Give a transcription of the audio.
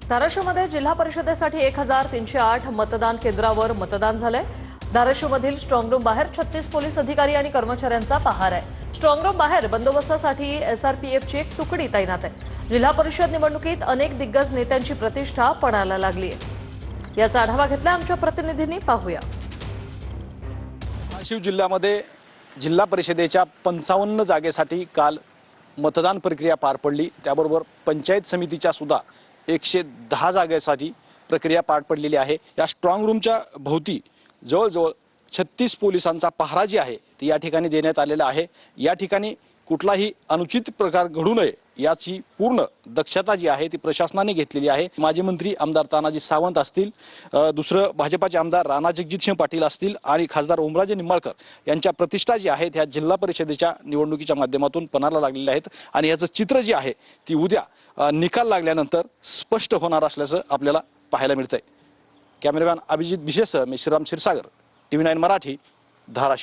धाराशिवमध्ये जिल्हा परिषदेसाठी 1308 मतदान केंद्रावर मतदान झालंय। धाराशिवमधील स्ट्रॉंग रूम बाहेर 36 पोलीस अधिकारी आणि कर्मचाऱ्यांचा पहारा आहे। स्ट्रॉंग रूम बाहेर बंदोबस्तासाठी एसआरपीएफची एक तुकडी तैनात आहे। जिल्हा परिषद निवडणुकीत अनेक दिग्गज नेत्यांची प्रतिष्ठा पणाला लागली आहे। याचा आढावा घेतला आमच्या प्रतिनिधींनी, पाहूया। धाराशिव जिल्ह्यामध्ये जिल्हा परिषदेच्या 55 जागेसाठी काल मतदान प्रक्रिया पार पडली। त्याबरोबर पंचायत समितीच्या सुद्धा 110 जागेसाठी प्रक्रिया पार पडलेली आहे। या स्ट्रॉंग रूमच्या भोवती जवळजवळ 36 पोलिसांचा पहारा जी आहे ती या ठिकाणी देण्यात आलेला आहे। या ठिकाणी कुठलाही अनुचित प्रकार घडू नये याची पूर्ण दक्षता जी आहे ती प्रशासनाने घेतलेली आहे। माजी मंत्री आमदार तानाजी सावंत असतील, दुसरं भाजपाचे आमदार राणा जगजितसिंह पाटील असतील आणि खासदार ओमराजे निंबाळकर यांच्या प्रतिष्ठा जी आहे त्या जिल्हा परिषदेच्या निवडणुकीच्या माध्यमातून पणाला लागलेल्या आहेत आणि याचं चित्र जे आहे ती उद्या निकाल लागल्यानंतर स्पष्ट होणार असल्याचं आपल्याला पाहायला मिळतंय। कॅमेरामॅन अभिजित बिशेसह मी श्रीराम क्षीरसागर, TV9 मराठी, धाराशिव।